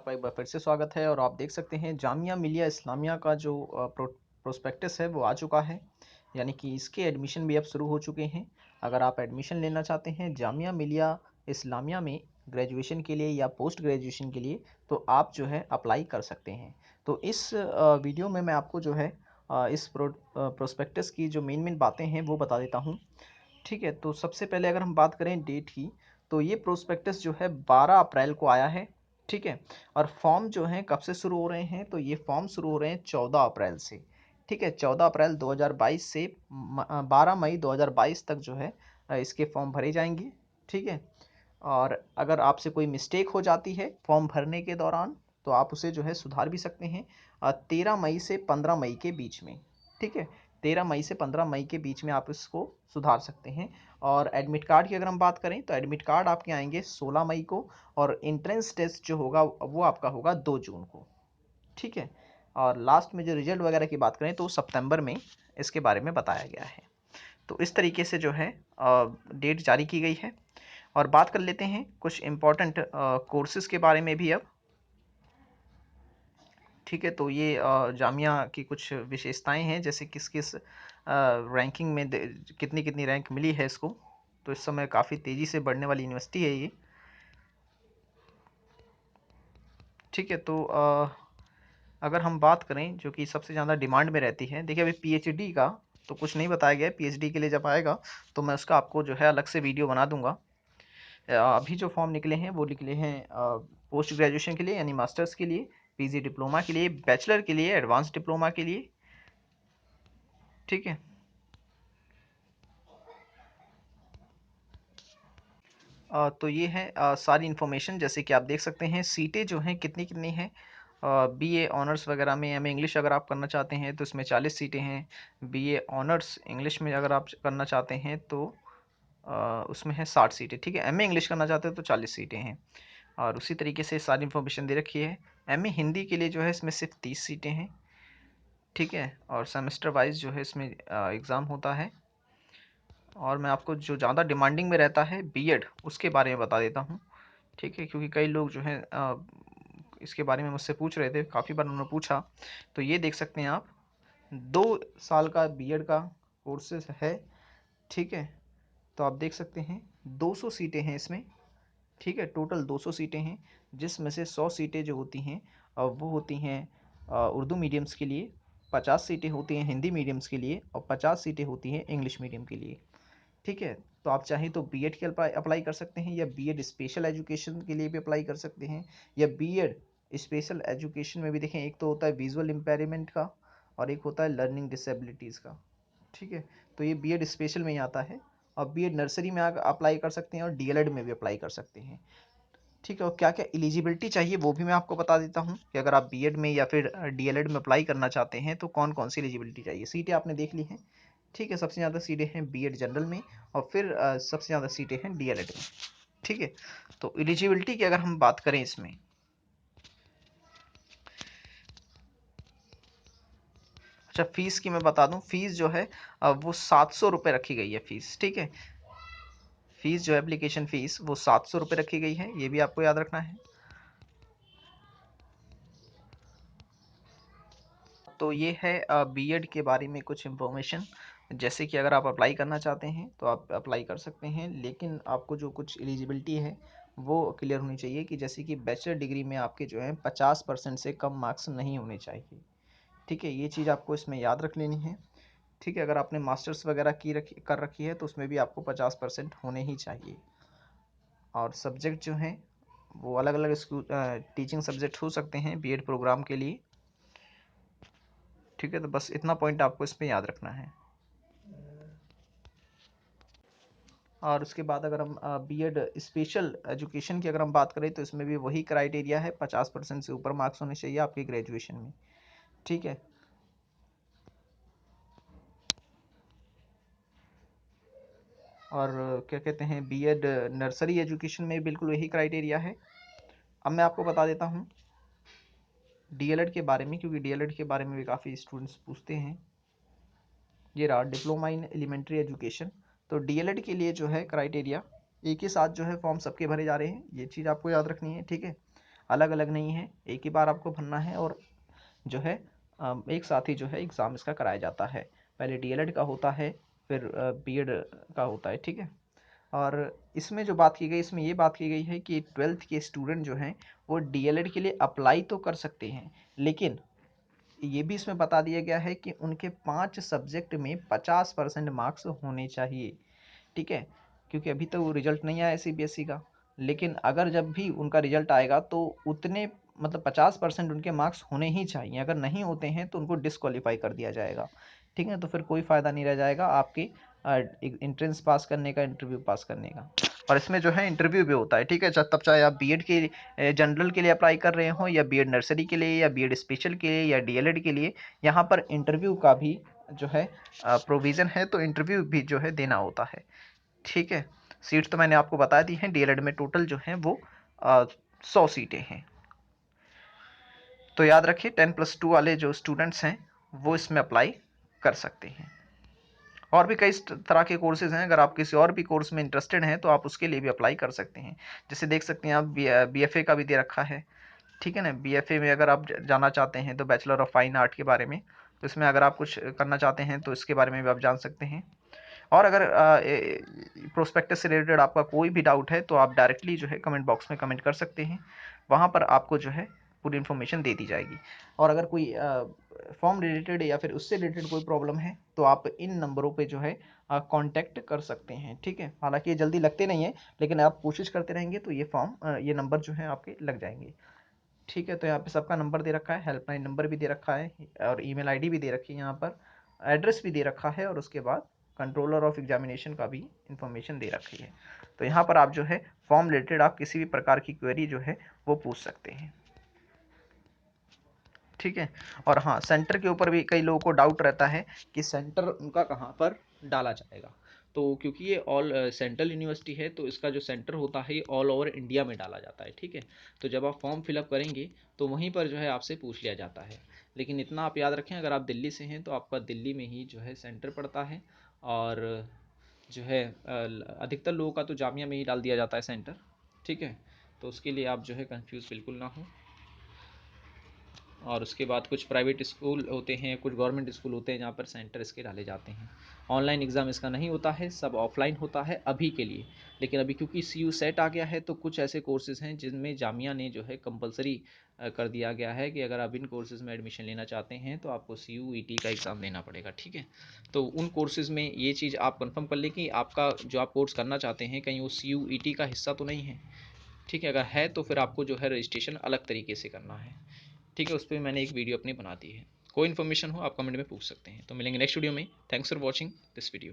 आपका एक बार फिर से स्वागत है और आप देख सकते हैं जामिया मिलिया इस्लामिया का जो प्रोस्पेक्टस है वो आ चुका है। यानी कि इसके एडमिशन भी अब शुरू हो चुके हैं। अगर आप एडमिशन लेना चाहते हैं जामिया मिलिया इस्लामिया में ग्रेजुएशन के लिए या पोस्ट ग्रेजुएशन के लिए तो आप जो है अप्लाई कर सकते हैं। तो इस वीडियो में मैं आपको जो है इस प्रोस्पेक्टस की जो मेन बातें हैं वो बता देता हूँ। ठीक है, तो सबसे पहले अगर हम बात करें डेट की तो ये प्रोस्पेक्टस जो है 12 अप्रैल को आया है। ठीक है, और फॉर्म जो हैं कब से शुरू हो रहे हैं तो ये फॉर्म शुरू हो रहे हैं 14 अप्रैल से। ठीक है, 14 अप्रैल 2022 से 12 मई 2022 तक जो है इसके फॉर्म भरे जाएंगे। ठीक है, और अगर आपसे कोई मिस्टेक हो जाती है फॉर्म भरने के दौरान तो आप उसे जो है सुधार भी सकते हैं 13 मई से 15 मई के बीच में। ठीक है, 13 मई से 15 मई के बीच में आप इसको सुधार सकते हैं। और एडमिट कार्ड की अगर हम बात करें तो एडमिट कार्ड आपके आएंगे 16 मई को और एंट्रेंस टेस्ट जो होगा वो आपका होगा 2 जून को। ठीक है, और लास्ट में जो रिजल्ट वगैरह की बात करें तो सितंबर में इसके बारे में बताया गया है। तो इस तरीके से जो है डेट जारी की गई है। और बात कर लेते हैं कुछ इम्पोर्टेंट कोर्सेज़ के बारे में भी अब। ठीक है, तो ये जामिया की कुछ विशेषताएं हैं जैसे किस किस रैंकिंग में कितनी कितनी रैंक मिली है इसको। तो इस समय काफ़ी तेज़ी से बढ़ने वाली यूनिवर्सिटी है ये। ठीक है, तो अगर हम बात करें जो कि सबसे ज़्यादा डिमांड में रहती है, देखिए अभी पीएचडी का तो कुछ नहीं बताया गया है। पीएचडी के लिए जब आएगा तो मैं उसका आपको जो है अलग से वीडियो बना दूंगा। अभी जो फॉर्म निकले हैं वो निकले हैं पोस्ट ग्रेजुएशन के लिए यानी मास्टर्स के लिए, पीजी डिप्लोमा के लिए, बैचलर के लिए, एडवांस डिप्लोमा के लिए। ठीक है, तो ये है सारी इन्फॉर्मेशन जैसे कि आप देख सकते हैं। सीटें जो हैं कितनी कितनी हैं, बीए ऑनर्स वगैरह में एमए इंग्लिश अगर आप करना चाहते हैं तो इसमें 40 सीटें हैं। बीए ऑनर्स इंग्लिश में अगर आप करना चाहते हैं तो उसमें है 60 सीटें। ठीक है, एमए इंग्लिश करना चाहते हैं तो 40 सीटें हैं। और उसी तरीके से सारी इन्फॉर्मेशन दे रखी है। एमए हिंदी के लिए जो है इसमें सिर्फ 30 सीटें हैं। ठीक है, और सेमेस्टर वाइज जो है इसमें एग्ज़ाम होता है। और मैं आपको जो ज़्यादा डिमांडिंग में रहता है बीएड उसके बारे में बता देता हूँ। ठीक है, क्योंकि कई लोग जो हैं इसके बारे में मुझसे पूछ रहे थे, काफ़ी बार उन्होंने पूछा। तो ये देख सकते हैं आप 2 साल का बीएड का कोर्सेज है। ठीक है, तो आप देख सकते हैं 200 सीटें हैं इसमें। ठीक है, टोटल 200 सीटें हैं जिसमें से 100 सीटें जो होती हैं वो होती हैं उर्दू मीडियम्स के लिए, 50 सीटें होती हैं हिंदी मीडियम्स के लिए और 50 सीटें होती हैं इंग्लिश मीडियम के लिए। ठीक है, तो आप चाहें तो बीएड के अप्लाई कर सकते हैं या बीएड स्पेशल एजुकेशन के लिए भी अप्लाई कर सकते हैं या बीएड स्पेशल एजुकेशन में भी देखें। एक तो होता है विजुअल इम्पेयरमेंट का और एक होता है लर्निंग डिसेबिलिटीज़ का। ठीक है, तो ये बीएड स्पेशल में ही आता है। और बीएड नर्सरी में आप अप्लाई कर सकते हैं और डीएलएड में भी अप्लाई कर सकते हैं। ठीक है, और क्या क्या एलिजिबिलिटी चाहिए वो भी मैं आपको बता देता हूँ कि अगर आप बीएड में या फिर डीएलएड में अप्लाई करना चाहते हैं तो कौन कौन सी एलिजिबिलिटी चाहिए। सीटें आपने देख ली हैं। ठीक है, सबसे ज़्यादा सीटें हैं बीएड जनरल में और फिर सबसे ज़्यादा सीटें हैं डीएलएड में। ठीक है, तो एलिजिबिलिटी की अगर हम बात करें इसमें, अच्छा फीस की मैं बता दूं। फीस जो है वो 700 रुपये रखी गई है फीस। ठीक है, फीस जो है एप्लीकेशन फ़ीस वो 700 रुपये रखी गई है, ये भी आपको याद रखना है। तो ये है बीएड के बारे में कुछ इन्फॉर्मेशन। जैसे कि अगर आप अप्लाई करना चाहते हैं तो आप अप्लाई कर सकते हैं, लेकिन आपको जो कुछ एलिजिबिलिटी है वो क्लियर होनी चाहिए कि जैसे कि बैचलर डिग्री में आपके जो है 50% से कम मार्क्स नहीं होने चाहिए। ठीक है, ये चीज़ आपको इसमें याद रख लेनी है। ठीक है, अगर आपने मास्टर्स वगैरह कर रखी है तो उसमें भी आपको 50% होने ही चाहिए। और सब्जेक्ट जो हैं वो अलग अलग स्कूल टीचिंग सब्जेक्ट हो सकते हैं बीएड प्रोग्राम के लिए। ठीक है, तो बस इतना पॉइंट आपको इसमें याद रखना है। और उसके बाद अगर हम बीएड स्पेशल एजुकेशन की अगर हम बात करें तो इसमें भी वही क्राइटेरिया है, 50% से ऊपर मार्क्स होने चाहिए आपके ग्रेजुएशन में। ठीक है, और क्या कहते हैं बीएड नर्सरी एजुकेशन में बिल्कुल वही क्राइटेरिया है। अब मैं आपको बता देता हूँ डीएलएड के बारे में, क्योंकि डीएलएड के बारे में भी काफ़ी स्टूडेंट्स पूछते हैं। ये रहा डिप्लोमा इन एलिमेंट्री एजुकेशन। तो डीएलएड के लिए जो है क्राइटेरिया एक ही साथ जो है फॉर्म सबके भरे जा रहे हैं, ये चीज़ आपको याद रखनी है। ठीक है, अलग अलग नहीं है, एक ही बार आपको भरना है और जो है एक साथ ही जो है एग्ज़ाम इसका कराया जाता है। पहले डीएलएड का होता है, फिर बीएड का होता है, ठीक है। और इसमें जो बात की गई, इसमें ये बात की गई है कि 12th के स्टूडेंट जो हैं वो डीएलएड के लिए अप्लाई तो कर सकते हैं, लेकिन ये भी इसमें बता दिया गया है कि उनके 5 सब्जेक्ट में 50% मार्क्स होने चाहिए, ठीक है। क्योंकि अभी तो वो रिजल्ट नहीं आया है सीबीएसई का, लेकिन अगर जब भी उनका रिजल्ट आएगा तो उतने मतलब 50% उनके मार्क्स होने ही चाहिए। अगर नहीं होते हैं तो उनको डिसक्वालीफाई कर दिया जाएगा, ठीक है। तो फिर कोई फ़ायदा नहीं रह जाएगा आपकी एंट्रेंस पास करने का, इंटरव्यू पास करने का। और इसमें जो है इंटरव्यू भी होता है, ठीक है। तब चाहे आप बीएड के जनरल के लिए अप्लाई कर रहे हो, या बीएड नर्सरी के लिए, या बीएड स्पेशल के लिए, या डीएलएड के लिए, यहाँ पर इंटरव्यू का भी जो है प्रोविज़न है, तो इंटरव्यू भी जो है देना होता है, ठीक है। सीट्स तो मैंने आपको बता दी हैं, डीएलएड में टोटल जो हैं वो 100 सीटें हैं। तो याद रखिए 10+2 वाले जो स्टूडेंट्स हैं वो इसमें अप्लाई कर सकते हैं। और भी कई तरह के कोर्सेज हैं, अगर आप किसी और भी कोर्स में इंटरेस्टेड हैं तो आप उसके लिए भी अप्लाई कर सकते हैं। जैसे देख सकते हैं आप बीएफए का भी दे रखा है, ठीक है ना। बीएफए में अगर आप जाना चाहते हैं तो बैचलर ऑफ फाइन आर्ट के बारे में, तो इसमें अगर आप कुछ करना चाहते हैं तो इसके बारे में भी आप जान सकते हैं। और अगर प्रोस्पेक्टस से रिलेटेड आपका कोई भी डाउट है तो आप डायरेक्टली जो है कमेंट बॉक्स में कमेंट कर सकते हैं, वहाँ पर आपको जो है पूरी इन्फॉर्मेशन दे दी जाएगी। और अगर कोई फॉर्म रिलेटेड या फिर उससे रिलेटेड कोई प्रॉब्लम है तो आप इन नंबरों पे जो है कांटेक्ट कर सकते हैं, ठीक है। हालांकि ये जल्दी लगते नहीं है, लेकिन आप कोशिश करते रहेंगे तो ये नंबर जो है आपके लग जाएंगे, ठीक है। तो यहाँ पे सबका नंबर दे रखा है, हेल्पलाइन नंबर भी दे रखा है, और ईमेल आईडी भी दे रखी है, यहाँ पर एड्रेस भी दे रखा है, और उसके बाद कंट्रोलर ऑफ एग्जामिनेशन का भी इंफॉर्मेशन दे रखी है। तो यहाँ पर आप जो है फॉर्म रिलेटेड आप किसी भी प्रकार की क्वेरी जो है वो पूछ सकते हैं, ठीक है। और हाँ, सेंटर के ऊपर भी कई लोगों को डाउट रहता है कि सेंटर उनका कहाँ पर डाला जाएगा। तो क्योंकि ये ऑल सेंट्रल यूनिवर्सिटी है तो इसका जो सेंटर होता है ये ऑल ओवर इंडिया में डाला जाता है, ठीक है। तो जब आप फॉर्म फिलअप करेंगे तो वहीं पर जो है आपसे पूछ लिया जाता है। लेकिन इतना आप याद रखें, अगर आप दिल्ली से हैं तो आपका दिल्ली में ही जो है सेंटर पड़ता है। और जो है अधिकतर लोगों का तो जामिया में ही डाल दिया जाता है सेंटर, ठीक है। तो उसके लिए आप जो है कंफ्यूज बिल्कुल ना हो। और उसके बाद कुछ प्राइवेट स्कूल होते हैं, कुछ गवर्नमेंट स्कूल होते हैं जहाँ पर सेंटर इसके डाले जाते हैं। ऑनलाइन एग्ज़ाम इसका नहीं होता है, सब ऑफलाइन होता है अभी के लिए। लेकिन अभी क्योंकि सी यू सेट आ गया है तो कुछ ऐसे कोर्सेज़ हैं जिनमें जामिया ने जो है कंपलसरी कर दिया गया है कि अगर आप इन कोर्सेज़ में एडमिशन लेना चाहते हैं तो आपको CUET का एग्ज़ाम देना पड़ेगा, ठीक है। तो उन कोर्सेज़ में ये चीज़ आप कंफर्म कर लें कि आपका जो आप कोर्स करना चाहते हैं कहीं वो CUET का हिस्सा तो नहीं है, ठीक है। अगर है तो फिर आपको जो है रजिस्ट्रेशन अलग तरीके से करना है, ठीक है। उस पर मैंने एक वीडियो अपनी बना दी है। कोई इन्फॉर्मेशन हो आप कमेंट में पूछ सकते हैं। तो मिलेंगे नेक्स्ट वीडियो में। Thanks for watching this video.